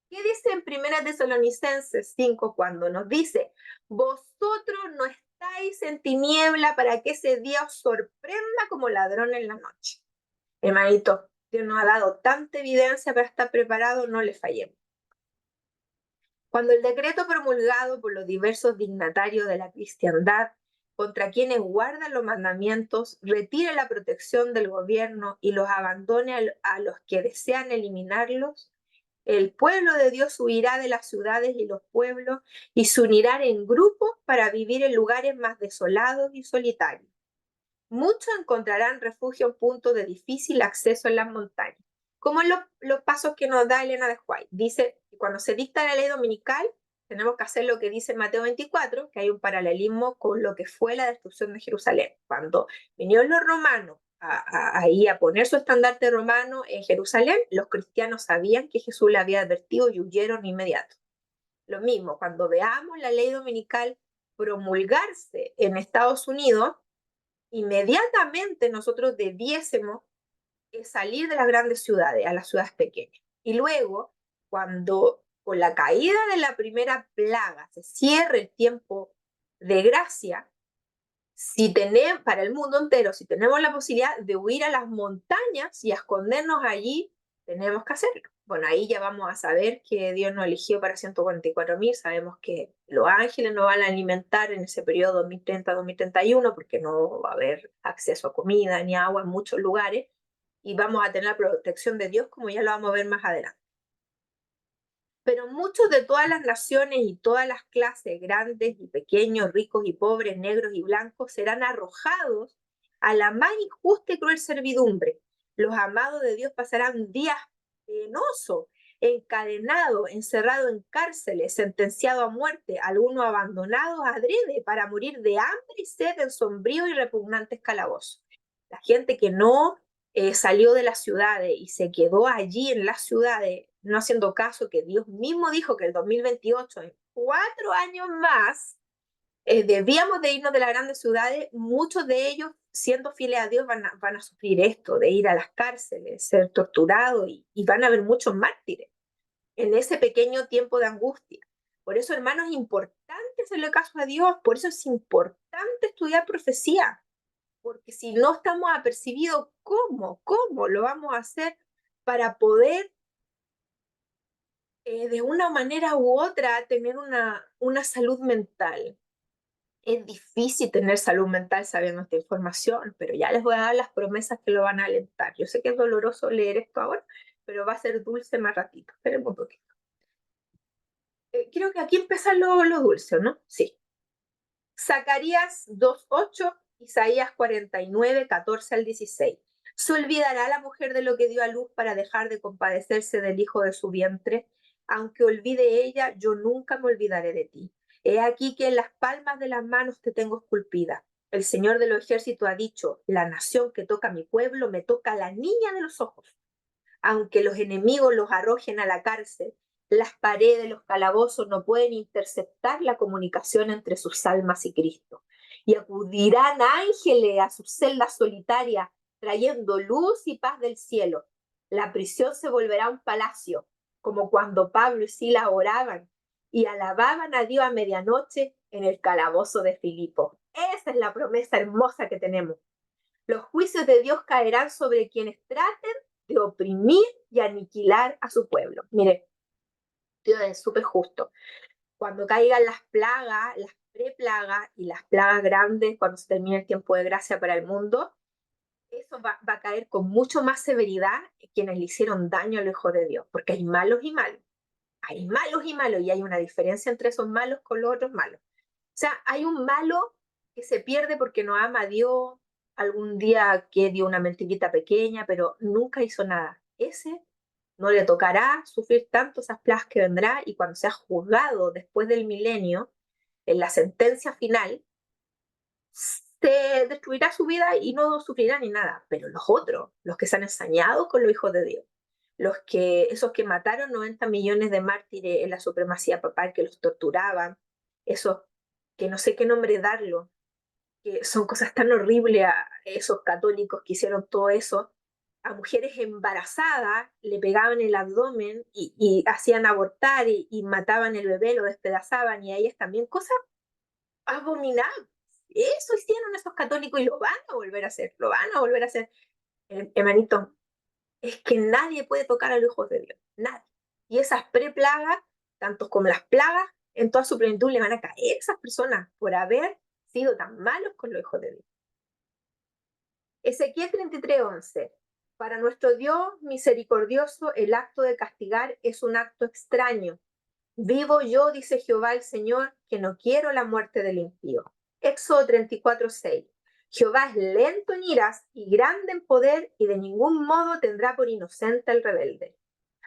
¿Qué dice en 1 Tesalonicenses 5 cuando nos dice, vosotros no estáis en tiniebla para que ese día os sorprenda como ladrón en la noche? Hermanito, Dios nos ha dado tanta evidencia para estar preparados, no le fallemos. Cuando el decreto promulgado por los diversos dignatarios de la cristiandad contra quienes guardan los mandamientos retire la protección del gobierno y los abandone a los que desean eliminarlos, el pueblo de Dios huirá de las ciudades y los pueblos y se unirán en grupos para vivir en lugares más desolados y solitarios. Muchos encontrarán refugio en puntos de difícil acceso en las montañas, como los pasos que nos da Elena de White. Dice que cuando se dicta la ley dominical, tenemos que hacer lo que dice Mateo 24, que hay un paralelismo con lo que fue la destrucción de Jerusalén. Cuando vinieron los romanos ahí a poner su estandarte romano en Jerusalén, los cristianos sabían que Jesús le había advertido y huyeron inmediato. Lo mismo, cuando veamos la ley dominical promulgarse en Estados Unidos, inmediatamente nosotros debiésemos salir de las grandes ciudades a las ciudades pequeñas. Y luego, cuando con la caída de la primera plaga se cierre el tiempo de gracia, si tenemos, para el mundo entero, si tenemos la posibilidad de huir a las montañas y a escondernos allí, tenemos que hacerlo. Bueno, ahí ya vamos a saber que Dios nos eligió para 144.000. Sabemos que los ángeles nos van a alimentar en ese periodo 2030-2031 porque no va a haber acceso a comida ni agua en muchos lugares y vamos a tener la protección de Dios como ya lo vamos a ver más adelante. Pero muchos de todas las naciones y todas las clases, grandes y pequeños, ricos y pobres, negros y blancos, serán arrojados a la más injusta y cruel servidumbre. Los amados de Dios pasarán días penosos, encadenados, encerrados en cárceles, sentenciados a muerte, algunos abandonados adrede para morir de hambre y sed en sombríos y repugnantes calabozos. La gente que no salió de las ciudades y se quedó allí en las ciudades, no haciendo caso que Dios mismo dijo que el 2028, en 4 años más, debíamos de irnos de las grandes ciudades, muchos de ellos, siendo fieles a Dios, van a sufrir esto, de ir a las cárceles, ser torturados y van a haber muchos mártires en ese pequeño tiempo de angustia. Por eso, hermanos, es importante hacerle caso a Dios, por eso es importante estudiar profecía, porque si no estamos apercibidos, ¿cómo lo vamos a hacer para poder de una manera u otra tener una salud mental? Es difícil tener salud mental sabiendo esta información, pero ya les voy a dar las promesas que lo van a alentar. Yo sé que es doloroso leer esto ahora, pero va a ser dulce más ratito. Esperen un poquito. Creo que aquí empieza lo dulce, ¿no? Sí. Zacarías 2:8, Isaías 49, 14 al 16. ¿Se olvidará la mujer de lo que dio a luz para dejar de compadecerse del hijo de su vientre? Aunque olvide ella, yo nunca me olvidaré de ti. He aquí que en las palmas de las manos te tengo esculpida. El Señor de los ejércitos ha dicho, la nación que toca a mi pueblo me toca a la niña de los ojos. Aunque los enemigos los arrojen a la cárcel, las paredes, los calabozos no pueden interceptar la comunicación entre sus almas y Cristo. Y acudirán ángeles a sus celdas solitarias, trayendo luz y paz del cielo. La prisión se volverá un palacio, como cuando Pablo y Silas oraban y alababan a Dios a medianoche en el calabozo de Filipo. Esa es la promesa hermosa que tenemos. Los juicios de Dios caerán sobre quienes traten de oprimir y aniquilar a su pueblo. Mire, Dios es súper justo. Cuando caigan las plagas, las preplagas y las plagas grandes, cuando se termine el tiempo de gracia para el mundo, eso va a caer con mucho más severidad quienes le hicieron daño al Hijo de Dios, porque hay malos y malos. Hay malos y malos, y hay una diferencia entre esos malos con los otros malos. O sea, hay un malo que se pierde porque no ama a Dios, algún día que dio una mentirita pequeña, pero nunca hizo nada. Ese no le tocará sufrir tanto esas plagas que vendrá y cuando sea juzgado después del milenio, en la sentencia final, se destruirá su vida y no sufrirá ni nada. Pero los otros, los que se han ensañado con los hijos de Dios, esos que mataron 90 millones de mártires en la supremacía papal, que los torturaban, esos que no sé qué nombre darlo, que son cosas tan horribles a esos católicos que hicieron todo eso, a mujeres embarazadas le pegaban el abdomen y hacían abortar y mataban el bebé, lo despedazaban y a ellas también, cosas abominables. Eso hicieron esos católicos y lo van a volver a hacer, lo van a volver a hacer. Hermanito, es que nadie puede tocar a los hijos de Dios, nadie. Y esas preplagas, tanto como las plagas, en toda su plenitud le van a caer a esas personas por haber sido tan malos con los hijos de Dios. Ezequiel 33:11. Para nuestro Dios misericordioso, el acto de castigar es un acto extraño. Vivo yo, dice Jehová el Señor, que no quiero la muerte del impío. Éxodo 34:6. Jehová es lento en iras y grande en poder, y de ningún modo tendrá por inocente el rebelde.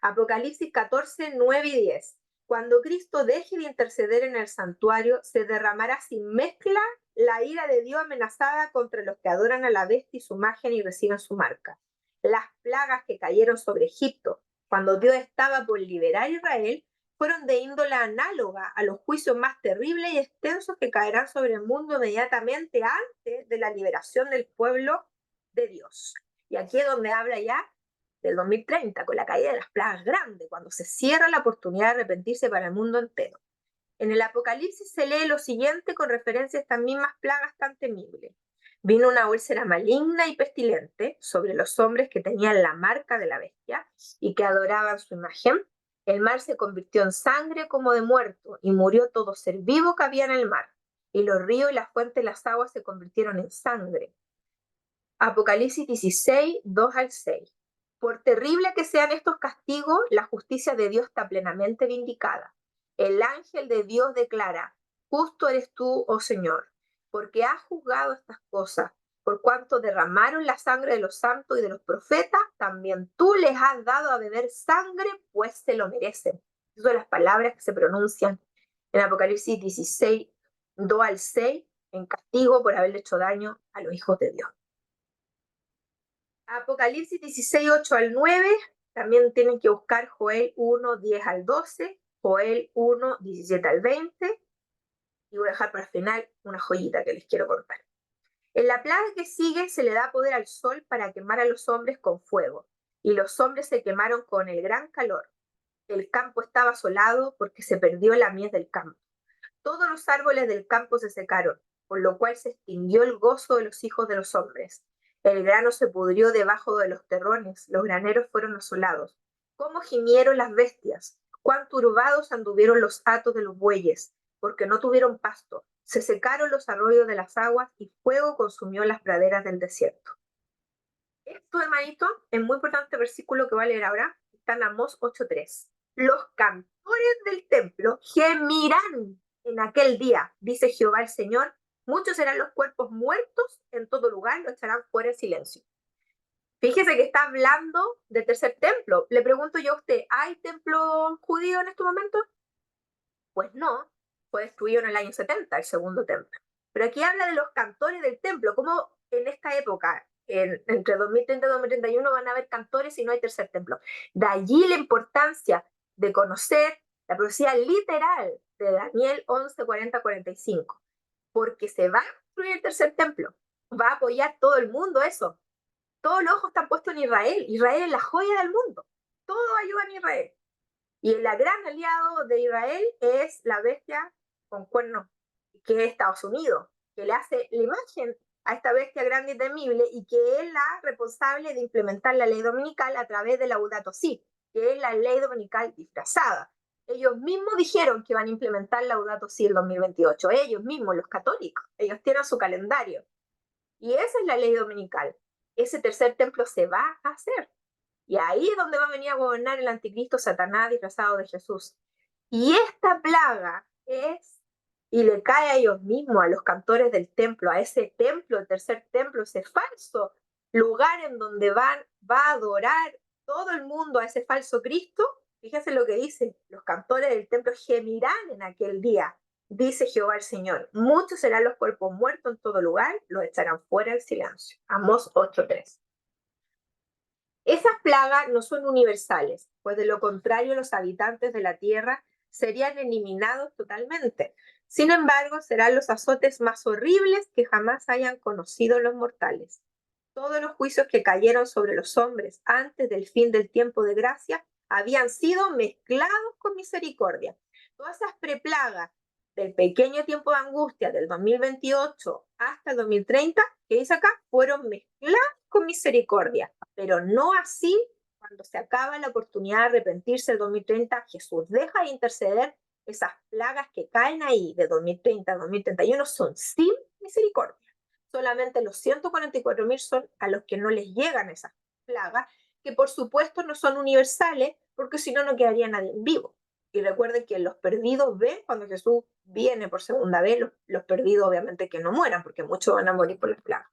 Apocalipsis 14:9 y 10. Cuando Cristo deje de interceder en el santuario, se derramará sin mezcla la ira de Dios amenazada contra los que adoran a la bestia y su imagen y reciben su marca. Las plagas que cayeron sobre Egipto cuando Dios estaba por liberar a Israel fueron de índole análoga a los juicios más terribles y extensos que caerán sobre el mundo inmediatamente antes de la liberación del pueblo de Dios. Y aquí es donde habla ya del 2030, con la caída de las plagas grandes, cuando se cierra la oportunidad de arrepentirse para el mundo entero. En el Apocalipsis se lee lo siguiente con referencia a estas mismas plagas tan temibles. Vino una úlcera maligna y pestilente sobre los hombres que tenían la marca de la bestia y que adoraban su imagen. El mar se convirtió en sangre como de muerto y murió todo ser vivo que había en el mar. Y los ríos y las fuentes de las aguas se convirtieron en sangre. Apocalipsis 16, 2 al 6. Por terrible que sean estos castigos, la justicia de Dios está plenamente vindicada. El ángel de Dios declara, justo eres tú, oh Señor, porque has juzgado estas cosas. Por cuanto derramaron la sangre de los santos y de los profetas, también tú les has dado a beber sangre, pues se lo merecen. Esas son las palabras que se pronuncian en Apocalipsis 16, 2 al 6, en castigo por haberle hecho daño a los hijos de Dios. Apocalipsis 16, 8 al 9, también tienen que buscar Joel 1, 10 al 12, Joel 1, 17 al 20, y voy a dejar para el final una joyita que les quiero contar. En la plaga que sigue se le da poder al sol para quemar a los hombres con fuego, y los hombres se quemaron con el gran calor. El campo estaba asolado porque se perdió la mies del campo. Todos los árboles del campo se secaron, por lo cual se extinguió el gozo de los hijos de los hombres. El grano se pudrió debajo de los terrones, los graneros fueron asolados. ¿Cómo gimieron las bestias? ¿Cuán turbados anduvieron los hatos de los bueyes? Porque no tuvieron pasto. Se secaron los arroyos de las aguas y fuego consumió las praderas del desierto. Esto, hermanito, es muy importante versículo que voy a leer ahora. Está en Amós 8:3. Los cantores del templo gemirán en aquel día, dice Jehová el Señor. Muchos serán los cuerpos muertos en todo lugar, los echarán fuera en silencio. Fíjese que está hablando del tercer templo. Le pregunto yo a usted, ¿hay templo judío en este momento? Pues no, fue destruido en el año 70, el segundo templo. Pero aquí habla de los cantores del templo, como en esta época, entre 2030 y 2031, van a haber cantores y no hay tercer templo. De allí la importancia de conocer la profecía literal de Daniel 11, 40, 45, porque se va a construir el tercer templo, va a apoyar todo el mundo eso. Todos los ojos están puestos en Israel. Israel es la joya del mundo. Todo ayuda en Israel. Y el gran aliado de Israel es la bestia con cuernos, que es Estados Unidos, que le hace la imagen a esta bestia grande y temible y que es la responsable de implementar la ley dominical a través de Laudato Si, que es la ley dominical disfrazada. Ellos mismos dijeron que van a implementar Laudato Si el 2028, ellos mismos, los católicos, ellos tienen su calendario. Y esa es la ley dominical. Ese tercer templo se va a hacer. Y ahí es donde va a venir a gobernar el anticristo Satanás disfrazado de Jesús. Y esta plaga es, y le cae a ellos mismos, a los cantores del templo, a ese templo, el tercer templo, ese falso lugar en donde va a adorar todo el mundo a ese falso Cristo. Fíjense lo que dice, los cantores del templo gemirán en aquel día, dice Jehová el Señor. Muchos serán los cuerpos muertos en todo lugar, los echarán fuera del silencio. Amós 8:3. Esas plagas no son universales, pues de lo contrario los habitantes de la tierra serían eliminados totalmente. Sin embargo, serán los azotes más horribles que jamás hayan conocido los mortales. Todos los juicios que cayeron sobre los hombres antes del fin del tiempo de gracia habían sido mezclados con misericordia. Todas esas preplagas del pequeño tiempo de angustia del 2028 hasta el 2030, que dice acá, fueron mezcladas con misericordia, pero no así cuando se acaba la oportunidad de arrepentirse el 2030. Jesús deja de interceder. Esas plagas que caen ahí de 2030 a 2031 son sin misericordia. Solamente los 144.000 son a los que no les llegan esas plagas, que por supuesto no son universales, porque si no, no quedaría nadie vivo. Y recuerden que los perdidos ven cuando Jesús viene por segunda vez, los perdidos obviamente que no mueran, porque muchos van a morir por las plagas.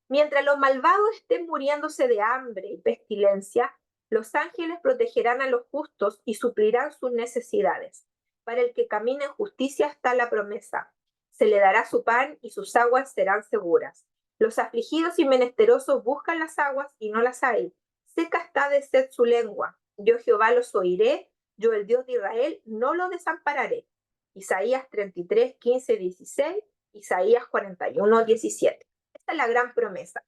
Mientras los malvados estén muriéndose de hambre y pestilencia, los ángeles protegerán a los justos y suplirán sus necesidades. Para el que camina en justicia está la promesa. Se le dará su pan y sus aguas serán seguras. Los afligidos y menesterosos buscan las aguas y no las hay. Seca está de sed su lengua. Yo Jehová los oiré, yo el Dios de Israel no lo desampararé. Isaías 33, 15, 16, Isaías 41, 17. Esta es la gran promesa,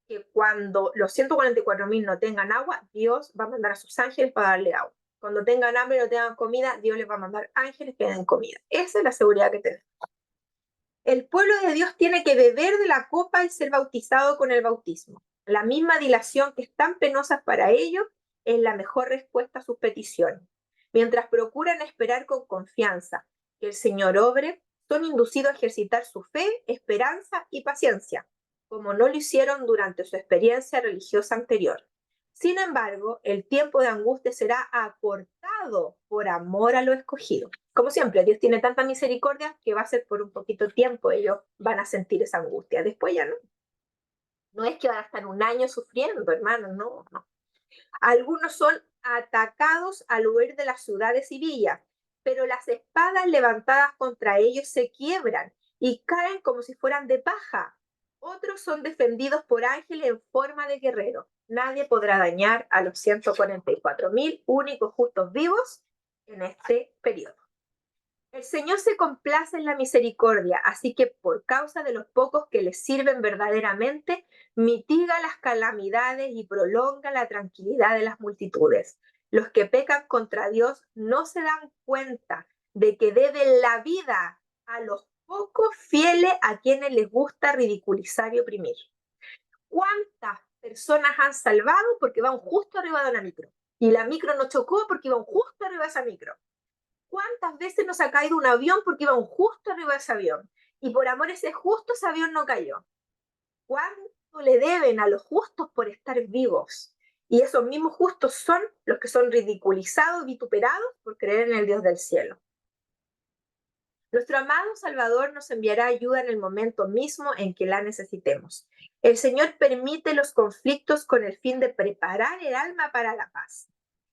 que cuando los 144.000 no tengan agua, Dios va a mandar a sus ángeles para darle agua. Cuando tengan hambre y no tengan comida, Dios les va a mandar ángeles que den comida. Esa es la seguridad que tenemos. El pueblo de Dios tiene que beber de la copa y ser bautizado con el bautismo. La misma dilación que es tan penosa para ellos es la mejor respuesta a sus peticiones. Mientras procuran esperar con confianza que el Señor obre, son inducidos a ejercitar su fe, esperanza y paciencia, como no lo hicieron durante su experiencia religiosa anterior. Sin embargo, el tiempo de angustia será acortado por amor a lo escogido. Como siempre, Dios tiene tanta misericordia que va a ser por un poquito tiempo, ellos van a sentir esa angustia. Después ya no. No es que van a estar un año sufriendo, hermano, no, no. Algunos son atacados al huir de las ciudades y villas, pero las espadas levantadas contra ellos se quiebran y caen como si fueran de paja. Otros son defendidos por ángeles en forma de guerrero. Nadie podrá dañar a los 144.000 únicos justos vivos en este periodo. El Señor se complace en la misericordia, así que por causa de los pocos que le sirven verdaderamente, mitiga las calamidades y prolonga la tranquilidad de las multitudes. Los que pecan contra Dios no se dan cuenta de que deben la vida a los pocos fieles a quienes les gusta ridiculizar y oprimir. ¿Cuántas personas han salvado porque van justo arriba de una micro? Y la micro no chocó porque iban justo arriba de esa micro. ¿Cuántas veces nos ha caído un avión porque iban justo arriba de ese avión? Y por amor ese justo ese avión no cayó. ¿Cuánto le deben a los justos por estar vivos? Y esos mismos justos son los que son ridiculizados, vituperados por creer en el Dios del cielo. Nuestro amado Salvador nos enviará ayuda en el momento mismo en que la necesitemos. El Señor permite los conflictos con el fin de preparar el alma para la paz.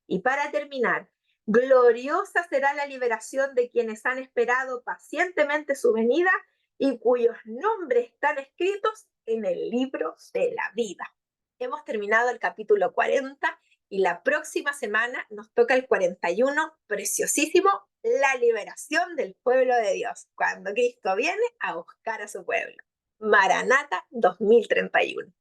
Y para terminar, gloriosa será la liberación de quienes han esperado pacientemente su venida y cuyos nombres están escritos en el libro de la vida. Hemos terminado el capítulo 40 y la próxima semana nos toca el 41, preciosísimo, la liberación del pueblo de Dios, cuando Cristo viene a buscar a su pueblo. Maranata 2031.